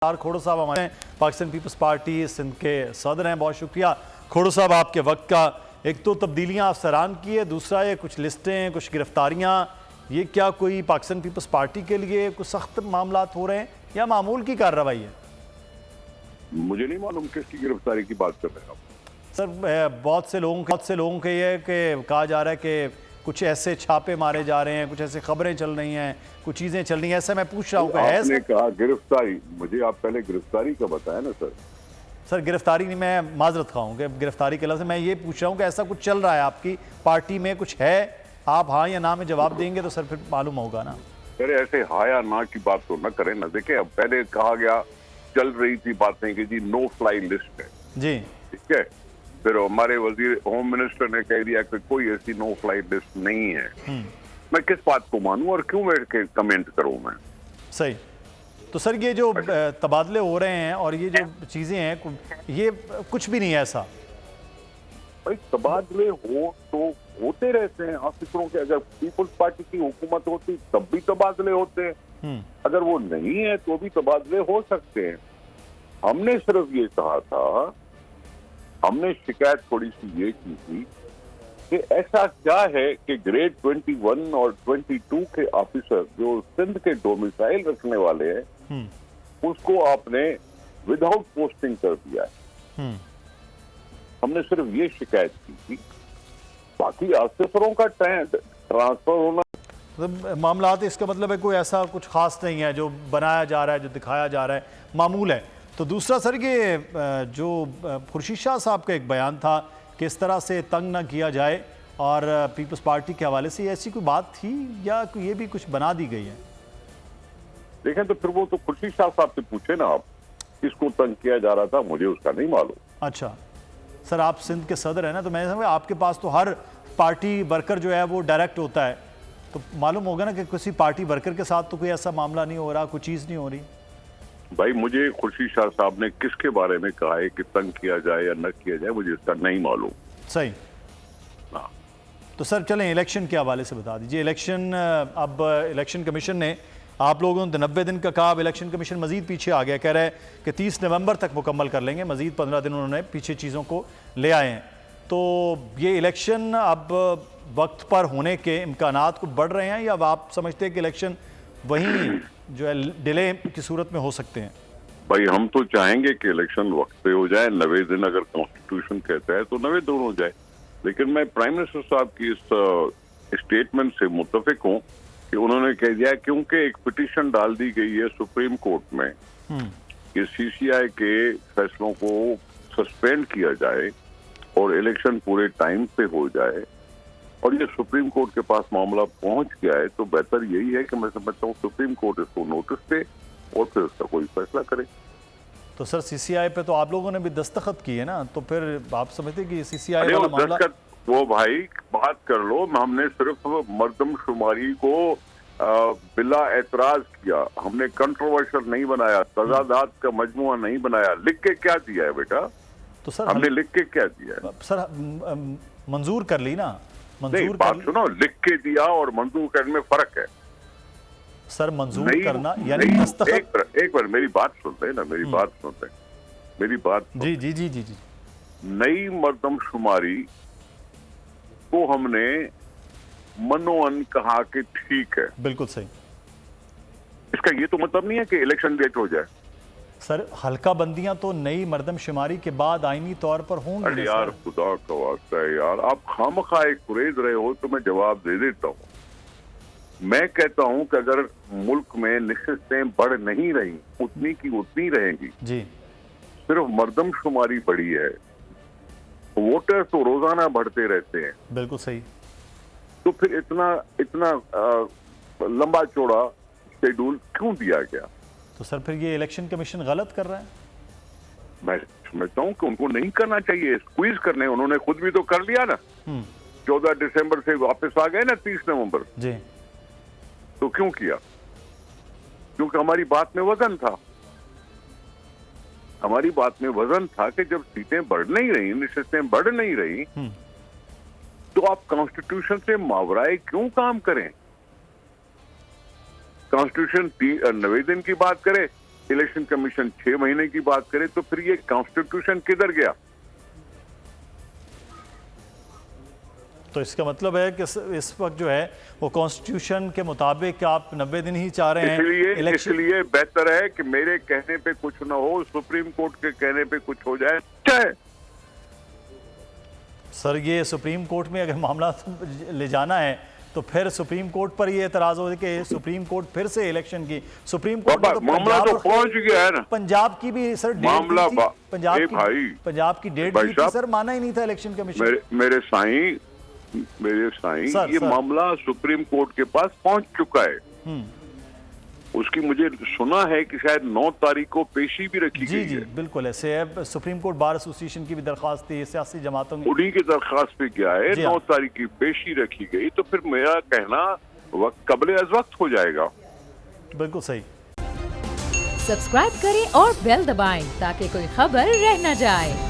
खोड़ो साहब हमारे Pakistan peoples party Sindh के सदर हैं। बहुत शुक्रिया खोड़ो साहब आपके वक्त का। एक तो तब्दीलियां आप सराहन की है, दूसरा ये कुछ लिस्टें, कुछ गिरफ्तारियां, ये क्या कोई पाकिस्तान पीपल्स पार्टी के लिए कुछ सख्त मामला हो रहे हैं या मामूल की कार्रवाई है? मुझे नहीं मालूम किसकी गिरफ्तारी की बात कर रहे हैं आप। सर बहुत से लोगों के ये कि कहा जा रहा है कि कुछ ऐसे छापे मारे जा रहे हैं, कुछ ऐसे खबरें चल रही हैं, कुछ चीज़ें चल रही हैं, ऐसा मैं पूछ रहा हूँ। आपने कहा गिरफ्तारी, मुझे आप पहले गिरफ्तारी का बताया ना सर। सर गिरफ्तारी नहीं, मैं माजरत खाऊँ कि गिरफ्तारी के लफ्ज़, मैं ये पूछ रहा हूँ कि ऐसा कुछ चल रहा है आपकी पार्टी में, कुछ है? आप हाँ या ना में जवाब देंगे तो सर फिर मालूम होगा ना। अरे ऐसे हाँ या ना की बात तो न करें ना। देखिए अब पहले कहा गया, चल रही थी बातें कि जी नो फ्लाई लिस्ट है जी, ठीक है। फिर हमारे वजीर होम मिनिस्टर ने कह दिया कि कोई ऐसी नो फ्लाई लिस्ट नहीं है। मैं किस बात को मानूं और क्यों बैठ के कमेंट करूं मैं? सही। तो सर ये जो तबादले हो रहे हैं और ये जो चीज़ें हैं, ये कुछ भी नहीं है ऐसा? भाई तबादले हो तो होते रहते हैं ऑफिसरों के। अगर पीपल्स पार्टी की हुकूमत होती तब भी तबादले होते हैं, अगर वो नहीं है तो भी तबादले हो सकते हैं। हमने सिर्फ ये कहा था, हमने शिकायत थोड़ी सी ये की थी कि ऐसा क्या है कि ग्रेड 21 और 22 के ऑफिसर जो सिंध के डोमिसाइल रखने वाले हैं उसको आपने विदाउट पोस्टिंग कर दिया है। हमने सिर्फ ये शिकायत की थी। बाकी ऑफिसरों का ट्रांसफर होना तो मामला, इसका मतलब है कोई ऐसा कुछ खास नहीं है जो बनाया जा रहा है, जो दिखाया जा रहा है, मामूल है। तो दूसरा सर ये जो खुर्शीद शाह साहब का एक बयान था कि इस तरह से तंग ना किया जाए और पीपल्स पार्टी के हवाले से, ऐसी कोई बात थी या ये भी कुछ बना दी गई है? देखें तो फिर वो तो खुर्शीद शाह साहब से पूछे ना आप, किसको तंग किया जा रहा था, मुझे उसका नहीं मालूम। अच्छा सर, आप सिंध के सदर हैं ना, तो मैं समझ आपके पास तो हर पार्टी वर्कर जो है वो डायरेक्ट होता है, तो मालूम होगा ना कि किसी पार्टी वर्कर के साथ तो कोई ऐसा मामला नहीं हो रहा, कोई चीज़ नहीं हो रही। भाई मुझे खुर्शीद शाह साहब ने किसके बारे में कहा है कि तंग किया जाए या न किया जाए, मुझे इसका नहीं मालूम। सही। हाँ। तो सर चलें इलेक्शन के हवाले से बता दीजिए। इलेक्शन, अब इलेक्शन कमीशन ने, आप लोगों ने 90 दिन का कहा, अब इलेक्शन कमीशन मजीद पीछे आ गया, कह रहा है कि 30 नवंबर तक मुकम्मल कर लेंगे, मजीद 15 दिन उन्होंने पीछे चीज़ों को ले आए हैं। तो ये इलेक्शन अब वक्त पर होने के इम्कानात को बढ़ रहे हैं या आप समझते हैं कि इलेक्शन वहीं जो है डिले की सूरत में हो सकते हैं? भाई हम तो चाहेंगे कि इलेक्शन वक्त पे हो जाए। 90 दिन अगर कॉन्स्टिट्यूशन कहता है तो 90 दिन हो जाए। लेकिन मैं प्राइम मिनिस्टर साहब की इस स्टेटमेंट से मुत्तफिक हूँ कि उन्होंने कह दिया, क्योंकि एक पिटीशन डाल दी गई है सुप्रीम कोर्ट में कि सीसीआई के फैसलों को सस्पेंड किया जाए और इलेक्शन पूरे टाइम पे हो जाए, और ये सुप्रीम कोर्ट के पास मामला पहुंच गया है, तो बेहतर यही है कि मैं समझता हूँ सुप्रीम कोर्ट इसको नोटिस दे और फिर उसका कोई फैसला करे। तो सर सीसीआई पे तो आप लोगों ने भी दस्तखत किए ना, तो फिर आप समझते कि सीसीआई वाला मामला? वो भाई बात कर लो, हमने सिर्फ मर्दमशुमारी को बिला एतराज किया, हमने कंट्रोवर्शियल नहीं बनाया, तजादात का मजमुआ नहीं बनाया। लिख के क्या दिया है बेटा? तो सर हमने लिख के क्या दिया है? सर मंजूर कर ली ना, नहीं, बात सुनो, लिख के दिया और मंजूर करने में फर्क है सर। मंजूर करना यानी एक बार मेरी बात सुनते हैं ना, मेरी बात सुनते हैं, मेरी बात। जी जी जी जी जी। नई मर्दमशुमारी को हमने मनोअन कहा कि ठीक है, बिल्कुल सही। इसका ये तो मतलब नहीं है कि इलेक्शन लेट हो जाए। सर हल्का बंदियां तो नई मर्दमशुमारी के बाद आईनी तौर पर होंगी। अरे यार खुदा का वास्ता है यार, आप खामखा एक कुरेद रहे हो तो मैं जवाब दे देता हूँ। मैं कहता हूँ कि अगर मुल्क में निश्चितें बढ़ नहीं रही, उतनी की उतनी रहेंगी जी, सिर्फ मर्दमशुमारी बढ़ी है, वोटर तो रोजाना बढ़ते रहते हैं। बिल्कुल सही। तो फिर इतना लंबा चौड़ा शेड्यूल क्यों दिया गया? तो सर फिर ये इलेक्शन कमीशन गलत कर रहा है? मैं समझता हूँ कि उनको नहीं करना चाहिए, स्क्वीज करने। उन्होंने खुद भी तो कर लिया ना, 14 दिसंबर से वापस आ गए ना 30 नवंबर जी। तो क्यों किया? क्योंकि हमारी बात में वजन था। हमारी बात में वजन था कि जब सीटें बढ़ नहीं रही, निश्चितें बढ़ नहीं रही, तो आप कॉन्स्टिट्यूशन से मावराए क्यों काम करें? कॉन्स्टिट्यूशन 90 दिन की बात करे इलेक्शन कमीशन 6 महीने की बात करे तो फिर ये कॉन्स्टिट्यूशन किधर गया? तो इसका मतलब है कि इस वक्त जो है वो कॉन्स्टिट्यूशन के मुताबिक आप 90 दिन ही चाह रहे हैं। इसलिए बेहतर है कि मेरे कहने पे कुछ ना हो, सुप्रीम कोर्ट के कहने पे कुछ हो जाए। चाहे सर ये सुप्रीम कोर्ट में अगर मामला ले जाना है तो फिर सुप्रीम कोर्ट पर ये एतराज हो कि सुप्रीम कोर्ट फिर से इलेक्शन की सुप्रीम कोर्ट में तो मामला तो पहुंच गया है ना। पंजाब की भी सर मामला पंजाब की डेट थी सर, माना ही नहीं था इलेक्शन कमीशन। मेरे साईं ये मामला सुप्रीम कोर्ट के पास पहुंच चुका है। उसकी मुझे सुना है कि शायद 9 तारीख को पेशी भी रखी गई है। जी बिल्कुल ऐसे सुप्रीम कोर्ट बार एसोसिएशन की भी दरख्वास्त थी, सियासी जमातों की, उन्हीं की दरख्वास्त पे गया है। 9 तारीख की पेशी रखी गई तो फिर मेरा कहना वक्त कबले अज वक्त हो जाएगा। बिल्कुल सही। सब्सक्राइब करें और बेल दबाएं ताकि कोई खबर रह न जाए।